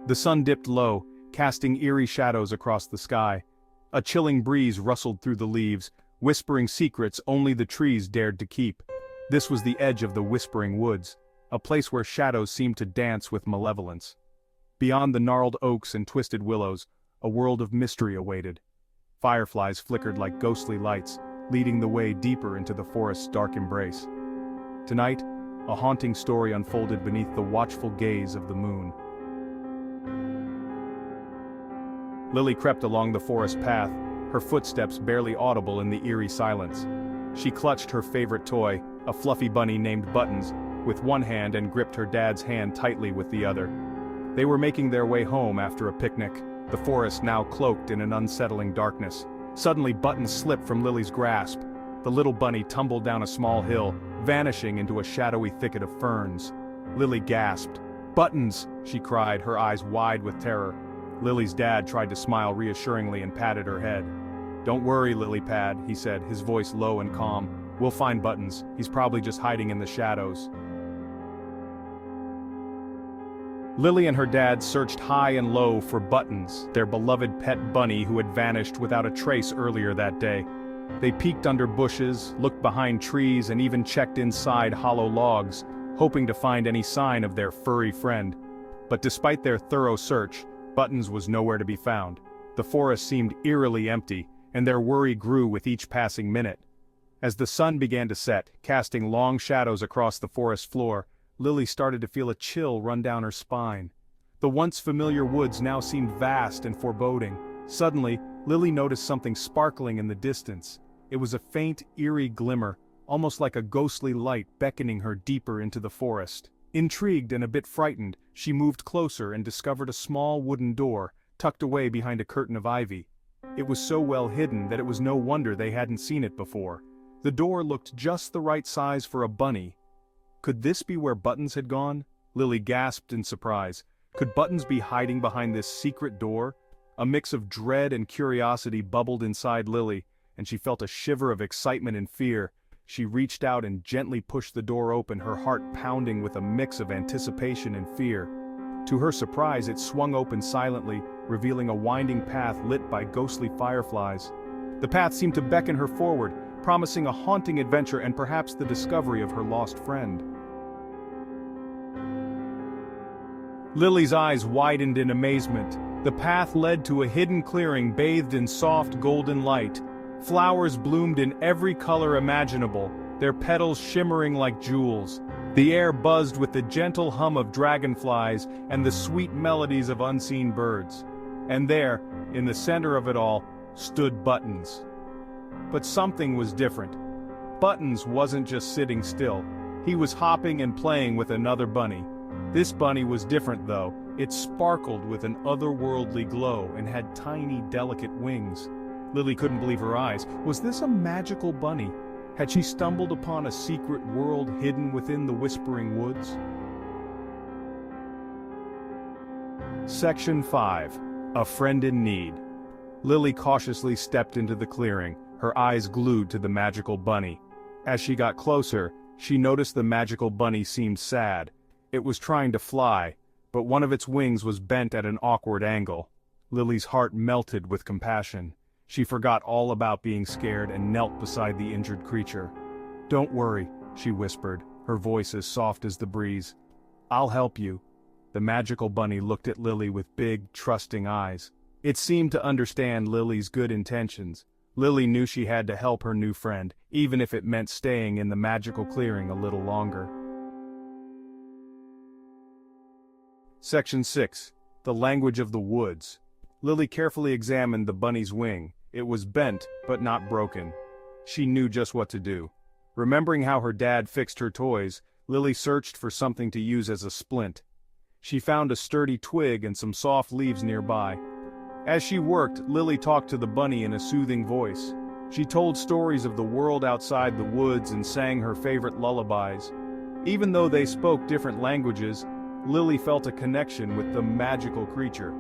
The sun dipped low, casting eerie shadows across the sky. A chilling breeze rustled through the leaves, whispering secrets only the trees dared to keep. This was the edge of the Whispering Woods, a place where shadows seemed to dance with malevolence. Beyond the gnarled oaks and twisted willows, a world of mystery awaited. Fireflies flickered like ghostly lights, leading the way deeper into the forest's dark embrace. Tonight, a haunting story unfolded beneath the watchful gaze of the moon. Lily crept along the forest path, her footsteps barely audible in the eerie silence. She clutched her favorite toy, a fluffy bunny named Buttons, with one hand and gripped her dad's hand tightly with the other. They were making their way home after a picnic, the forest now cloaked in an unsettling darkness. Suddenly Buttons slipped from Lily's grasp. The little bunny tumbled down a small hill, vanishing into a shadowy thicket of ferns. Lily gasped. "Buttons!" she cried, her eyes wide with terror. Lily's dad tried to smile reassuringly and patted her head. "Don't worry, Lily Pad," he said, his voice low and calm. "We'll find Buttons. He's probably just hiding in the shadows." Lily and her dad searched high and low for Buttons, their beloved pet bunny who had vanished without a trace earlier that day. They peeked under bushes, looked behind trees, and even checked inside hollow logs, hoping to find any sign of their furry friend. But despite their thorough search, Buttons was nowhere to be found. The forest seemed eerily empty, and their worry grew with each passing minute. As the sun began to set, casting long shadows across the forest floor, Lily started to feel a chill run down her spine. The once familiar woods now seemed vast and foreboding. Suddenly, Lily noticed something sparkling in the distance. It was a faint, eerie glimmer, almost like a ghostly light beckoning her deeper into the forest. Intrigued and a bit frightened, she moved closer and discovered a small wooden door, tucked away behind a curtain of ivy. It was so well hidden that it was no wonder they hadn't seen it before. The door looked just the right size for a bunny. Could this be where Buttons had gone? Lily gasped in surprise. Could Buttons be hiding behind this secret door? A mix of dread and curiosity bubbled inside Lily, and she felt a shiver of excitement and fear. She reached out and gently pushed the door open, her heart pounding with a mix of anticipation and fear. To her surprise, it swung open silently, revealing a winding path lit by ghostly fireflies. The path seemed to beckon her forward, promising a haunting adventure and perhaps the discovery of her lost friend. Lily's eyes widened in amazement. The path led to a hidden clearing bathed in soft golden light. Flowers bloomed in every color imaginable, their petals shimmering like jewels. The air buzzed with the gentle hum of dragonflies and the sweet melodies of unseen birds. And there, in the center of it all, stood Buttons. But something was different. Buttons wasn't just sitting still. He was hopping and playing with another bunny. This bunny was different though. It sparkled with an otherworldly glow and had tiny, delicate wings. Lily couldn't believe her eyes. Was this a magical bunny? Had she stumbled upon a secret world hidden within the Whispering Woods? Section 5. A Friend in Need. Lily cautiously stepped into the clearing, her eyes glued to the magical bunny. As she got closer, she noticed the magical bunny seemed sad. It was trying to fly, but one of its wings was bent at an awkward angle. Lily's heart melted with compassion. She forgot all about being scared and knelt beside the injured creature. "Don't worry," she whispered, her voice as soft as the breeze. "I'll help you." The magical bunny looked at Lily with big, trusting eyes. It seemed to understand Lily's good intentions. Lily knew she had to help her new friend, even if it meant staying in the magical clearing a little longer. Section 6. The Language of the Woods. Lily carefully examined the bunny's wing. It was bent, but not broken. She knew just what to do. Remembering how her dad fixed her toys, Lily searched for something to use as a splint. She found a sturdy twig and some soft leaves nearby. As she worked, Lily talked to the bunny in a soothing voice. She told stories of the world outside the woods and sang her favorite lullabies. Even though they spoke different languages, Lily felt a connection with the magical creature.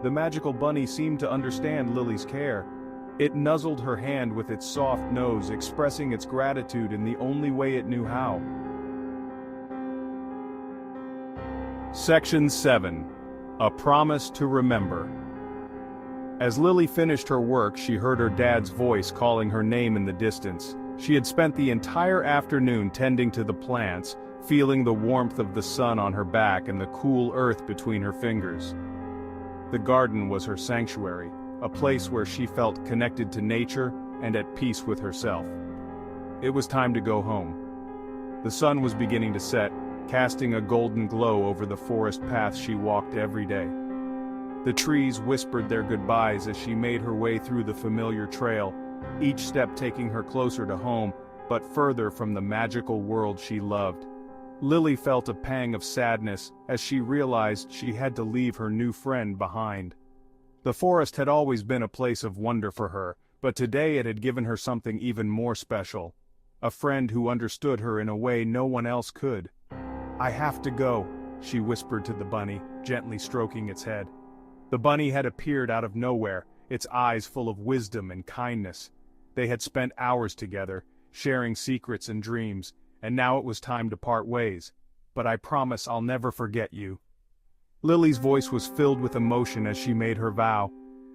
The magical bunny seemed to understand Lily's care. It nuzzled her hand with its soft nose, expressing its gratitude in the only way it knew how. Section 7. A promise to remember. As Lily finished her work, she heard her dad's voice calling her name in the distance. She had spent the entire afternoon tending to the plants, feeling the warmth of the sun on her back and the cool earth between her fingers. The garden was her sanctuary, a place where she felt connected to nature and at peace with herself. It was time to go home. The sun was beginning to set, casting a golden glow over the forest path she walked every day. The trees whispered their goodbyes as she made her way through the familiar trail, each step taking her closer to home, but further from the magical world she loved. Lily felt a pang of sadness as she realized she had to leave her new friend behind. The forest had always been a place of wonder for her, but today it had given her something even more special. A friend who understood her in a way no one else could. "I have to go," she whispered to the bunny, gently stroking its head. The bunny had appeared out of nowhere, its eyes full of wisdom and kindness. They had spent hours together, sharing secrets and dreams, and now it was time to part ways. "But I promise I'll never forget you." Lily's voice was filled with emotion as she made her vow.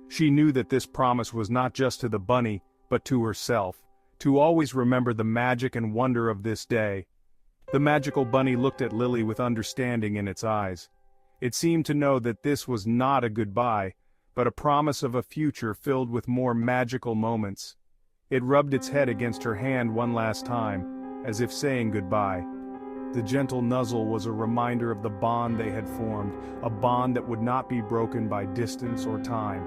She knew that this promise was not just to the bunny, but to herself, to always remember the magic and wonder of this day. The magical bunny looked at Lily with understanding in its eyes. It seemed to know that this was not a goodbye, but a promise of a future filled with more magical moments. It rubbed its head against her hand one last time, as if saying goodbye. The gentle nuzzle was a reminder of the bond they had formed, a bond that would not be broken by distance or time.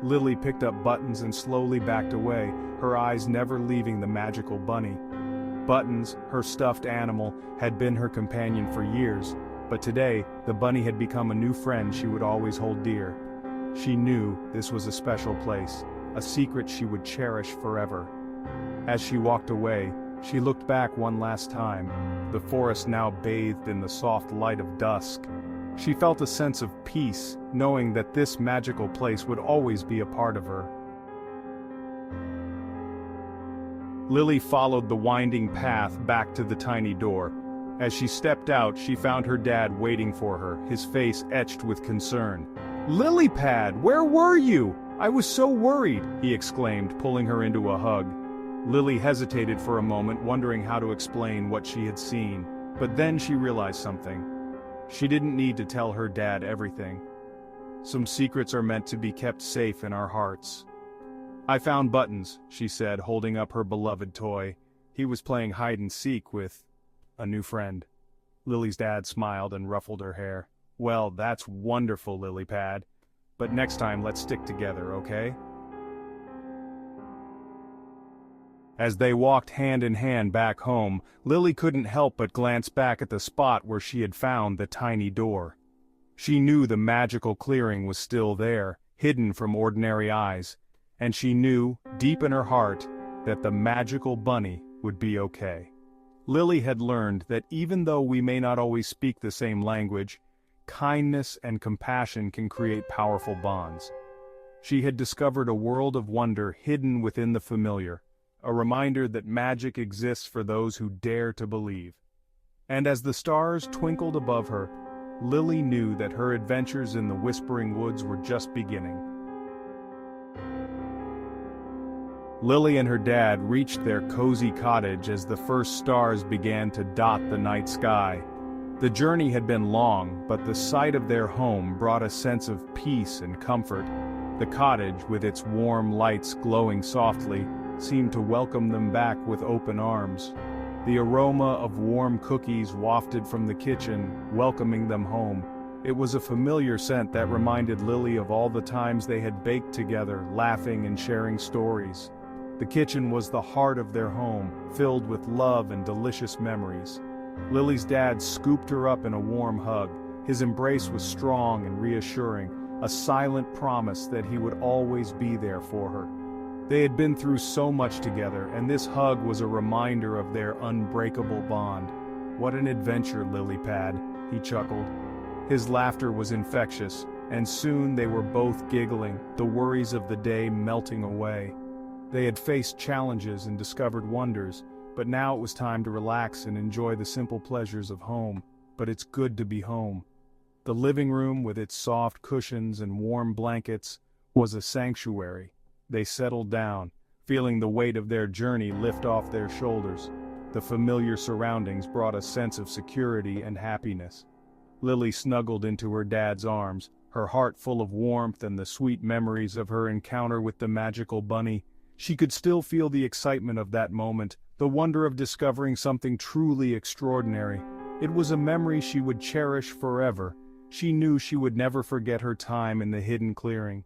Lily picked up Buttons and slowly backed away, her eyes never leaving the magical bunny. Buttons, her stuffed animal, had been her companion for years, but today, the bunny had become a new friend she would always hold dear. She knew this was a special place, a secret she would cherish forever. As she walked away, she looked back one last time, the forest now bathed in the soft light of dusk. She felt a sense of peace, knowing that this magical place would always be a part of her. Lily followed the winding path back to the tiny door. As she stepped out, she found her dad waiting for her, his face etched with concern. "Lily Pad, where were you? I was so worried," he exclaimed, pulling her into a hug. Lily hesitated for a moment, wondering how to explain what she had seen, but then she realized something. She didn't need to tell her dad everything. Some secrets are meant to be kept safe in our hearts. "I found Buttons," she said, holding up her beloved toy. He was playing hide and seek with a new friend. Lily's dad smiled and ruffled her hair. "Well, that's wonderful, Lily Pad. But next time let's stick together, okay?" As they walked hand in hand back home, Lily couldn't help but glance back at the spot where she had found the tiny door. She knew the magical clearing was still there, hidden from ordinary eyes, and she knew, deep in her heart, that the magical bunny would be okay. Lily had learned that even though we may not always speak the same language, kindness and compassion can create powerful bonds. She had discovered a world of wonder hidden within the familiar, a reminder that magic exists for those who dare to believe. And as the stars twinkled above her, Lily knew that her adventures in the Whispering Woods were just beginning. Lily and her dad reached their cozy cottage as the first stars began to dot the night sky. The journey had been long, but the sight of their home brought a sense of peace and comfort. The cottage, with its warm lights glowing softly, seemed to welcome them back with open arms. The aroma of warm cookies wafted from the kitchen, welcoming them home. It was a familiar scent that reminded Lily of all the times they had baked together, laughing and sharing stories. The kitchen was the heart of their home, filled with love and delicious memories. Lily's dad scooped her up in a warm hug. His embrace was strong and reassuring, a silent promise that he would always be there for her. They had been through so much together, and this hug was a reminder of their unbreakable bond. "What an adventure, Lily Pad," he chuckled. His laughter was infectious, and soon they were both giggling, the worries of the day melting away. They had faced challenges and discovered wonders, but now it was time to relax and enjoy the simple pleasures of home. But it's good to be home. The living room, with its soft cushions and warm blankets, was a sanctuary. They settled down, feeling the weight of their journey lift off their shoulders. The familiar surroundings brought a sense of security and happiness. Lily snuggled into her dad's arms, her heart full of warmth and the sweet memories of her encounter with the magical bunny. She could still feel the excitement of that moment, the wonder of discovering something truly extraordinary. It was a memory she would cherish forever. She knew she would never forget her time in the hidden clearing.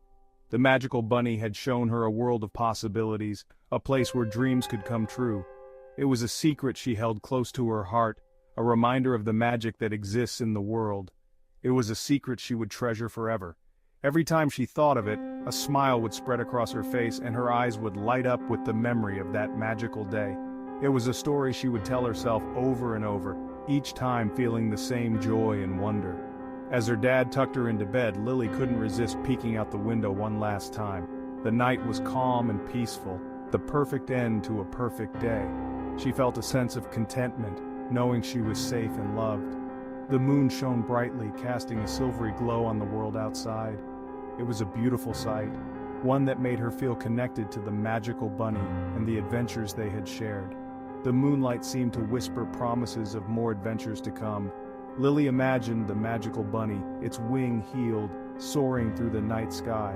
The magical bunny had shown her a world of possibilities, a place where dreams could come true. It was a secret she held close to her heart, a reminder of the magic that exists in the world. It was a secret she would treasure forever. Every time she thought of it, a smile would spread across her face and her eyes would light up with the memory of that magical day. It was a story she would tell herself over and over, each time feeling the same joy and wonder. As her dad tucked her into bed, Lily couldn't resist peeking out the window one last time. The night was calm and peaceful, the perfect end to a perfect day. She felt a sense of contentment, knowing she was safe and loved. The moon shone brightly, casting a silvery glow on the world outside. It was a beautiful sight, one that made her feel connected to the magical bunny and the adventures they had shared. The moonlight seemed to whisper promises of more adventures to come. Lily imagined the magical bunny, its wing healed, soaring through the night sky.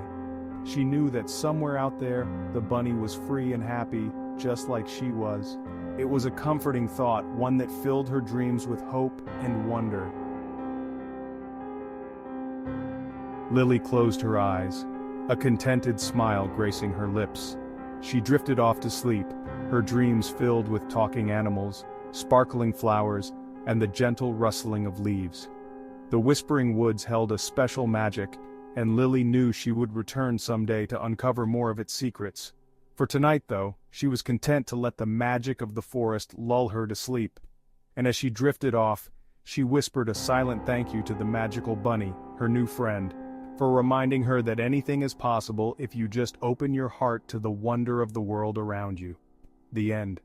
She knew that somewhere out there, the bunny was free and happy, just like she was. It was a comforting thought, one that filled her dreams with hope and wonder. Lily closed her eyes, a contented smile gracing her lips. She drifted off to sleep, her dreams filled with talking animals, sparkling flowers, and the gentle rustling of leaves. The whispering woods held a special magic, and Lily knew she would return someday to uncover more of its secrets. For tonight, though, she was content to let the magic of the forest lull her to sleep. And as she drifted off, she whispered a silent thank you to the magical bunny, her new friend, for reminding her that anything is possible if you just open your heart to the wonder of the world around you. The end.